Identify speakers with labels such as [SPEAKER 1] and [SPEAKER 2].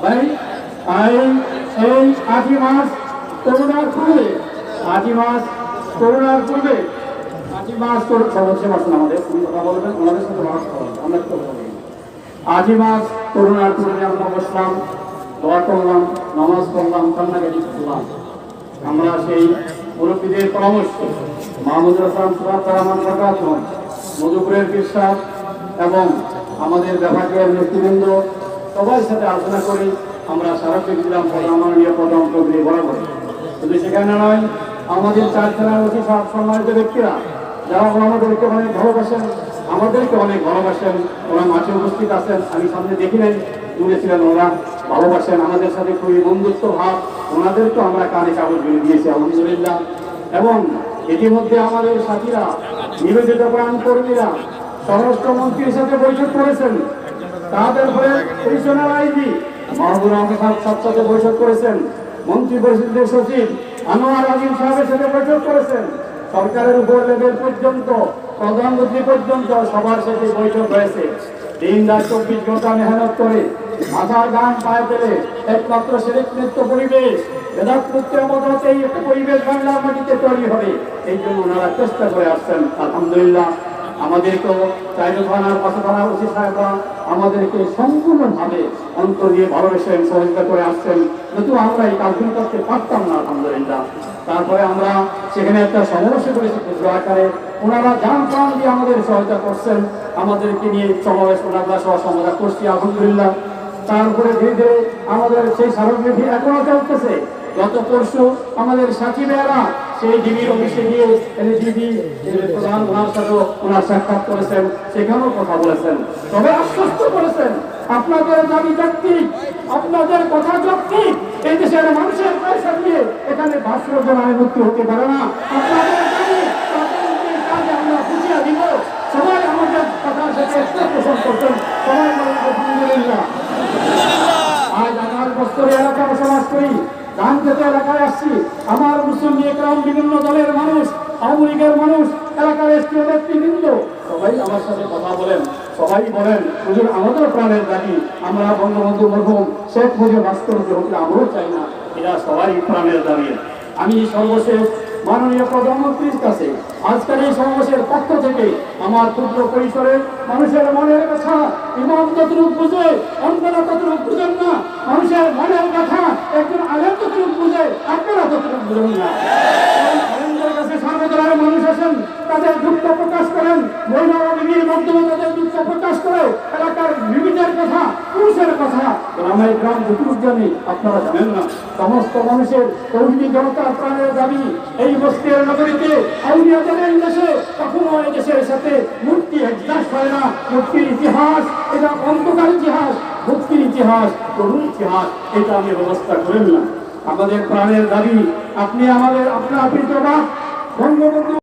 [SPEAKER 1] ভাই ভাই এই 8 মাস করোনার পূর্বে 8 মাস করোনার পূর্বে 8 মাস সদস্য আছেন আমাদের কথা বলবেন ওনাদের সাথে আমরা 8 মাস করোনার পূর্বে আমরা বসলাম, দোয়া করলাম, নামাজ পড়লাম, কান্নাকাটি করলাম। আমরা সেই মুরব্বীদের পরামর্শ মাহমুদ হাসান মধুপুরের কৃষক এবং আমাদের বিভাগীয় নেতৃবৃন্দ সবার সাথে আলোচনা করি। আমরা স্মারক দিলাম মাননীয় প্রধানমন্ত্রী বরাবর। শুধু সেখানে নয়, আমাদের 4 থানার অতি সম্মানিত ব্যক্তিরা যারা আমাদেরকে অনেক ভালোবাসেন, আমাদেরকে অনেক ভালোবাসেন, ওরা মাঠে উপস্থিত আছেন। আমি সামনে দেখি নাই, দূরে ছিলেন, ওরা ভালোবাসেন আমাদের সাথে খুবই বন্ধুত্ব ভাব। ওনাদেরকেও আমরা কানে কাগজ দিয়ে দিয়েছি আলহামদুলিল্লাহ। এবং ইতিমধ্যে আমাদের সাথীরা নিবেদিত প্রাণ কর্মীরা স্বরাষ্ট্রমন্ত্রীর সাথে বৈঠক করেছেন। তাদের ফলে রিজিওনাল আইজি মাহবুব আহমেদ সাথে বৈঠক করেছেন। মন্ত্রী পরিষদের সচিব আনোয়ার আজিম সাহেবের সাথে বৈঠক করেছেন। সরকারের উপর লেভেল পর্যন্ত প্রধানমন্ত্রী পর্যন্ত সবার সাথে বৈঠক হয়েছে। দিন রাত 24 ঘন্টা মেহনত করে মাথার গান পায়ে ফেলে একমাত্র শিরিকমুক্ত পরিবেশ বেদাতমুক্তের মতো এই একটা পরিবেশ বাংলার মাটিতে তৈরি হবে, এই জন্য ওনারা চেষ্টা করে আসছেন। আলহামদুলিল্লাহ আমাদেরকেও 4 থানার 5 থানার ওসি সাহেবরা আমাদেরকে সম্পূর্ণভাবে অন্তর দিয়ে ভালোবেসেন, সহযোগিতা করে আসছেন, কিন্তু আমরা এই কাজগুলো করতে পারতাম না আলহামদুলিল্লাহ। তারপরে আমরা সেখানে একটা সমাবেশ করেছি ক্ষুদ্র আকারে, ওনারা যান প্রাণ দিয়ে আমাদের সহায়তা করছেন। আমাদেরকে নিয়ে সমাবেশ ওনারা সহ সমাধান করছি আলহামদুলিল্লাহ। তারপরে ধীরে ধীরে আমাদের সেই স্মারকলিপি এখনো চলতেছে। গত পরশু আমাদের সাথী ভাইয়েরা সেই ডিবির অফিসে গিয়ে ডিবি প্রধান ওনার সাথেও ওনার সাক্ষাৎ করেছেন, সেখানেও কথা বলেছেন। তবে আশ্বস্ত করেছেন আপনাদের দাবি যৌক্তিক, আপনাদের কথা যৌক্তিক। এই দেশের মানুষের পয়সা দিয়ে এখানে 500 জন মুক্তি হতে পারে না। আপনাদের দাবি কাজে আমরা বুঝিয়ে দিব। সবাই আমাদের কথার সাথে পোষণ করছেন, সবাই আলহামদুলিল্লাহ। আজ 18 বছর এলাকায় বসবাস করি, ধান খেতে এলাকায় আসছি। আমার মুসলিম একরাম, বিভিন্ন দলের মানুষ, আওয়ামী লীগের মানুষ, এলাকার স্থানীয় নেতৃবৃন্দ সবাই আমার সাথে কথা বলেন। সবাই বলেন হুজুর আমাদের প্রাণের দাবি, আমরা বঙ্গবন্ধু মরহুম শেখ মুজিবুর রাষ্ট্রপতি হতে আমরাও চাই না, এরা সবাই প্রাণের দাবি। আমি সর্বশেষ মাননীয় প্রধানমন্ত্রীর কাছে আজকের এই সমাবেশের পক্ষ থেকে আমার ক্ষুদ্র পরিসরে মানুষের মনের কথা ইমাম যতটুকু বুঝে অন্যরা ততটুকু বুঝেন না, মানুষের মনের কথা একজন আলেম যতটুকু বুঝে আপনারা ততটুকু বুঝেন না। আলেমদের কাছে সর্বদলের মানুষ আসেন, তাদের দুঃখ প্রকাশ করেন, মহিলা ও বিবির মাধ্যমে তাদের দুঃখ প্রকাশ করে, এলাকার বিবিদের কথা, পুরুষের কথা গ্রামের গ্রাম যতটুকু জানি আপনারা জানেন না। সমস্ত মানুষের তৌহিদি জনতার প্রাণের দাবি এই মস্তির নগরীতে আউলিয়াদের এই দেশে কখনো এই দেশের সাথে মূর্তি একজাস্ট হয় না। মূর্তির ইতিহাস এটা অন্ধকার ইতিহাস, মুক্তির ইতিহাস, তরুণ ইতিহাস, এটা আমি ব্যবস্থা করেন না। আমাদের প্রাণের দাবি আপনি আমাদের আপনার বঙ্গবন্ধু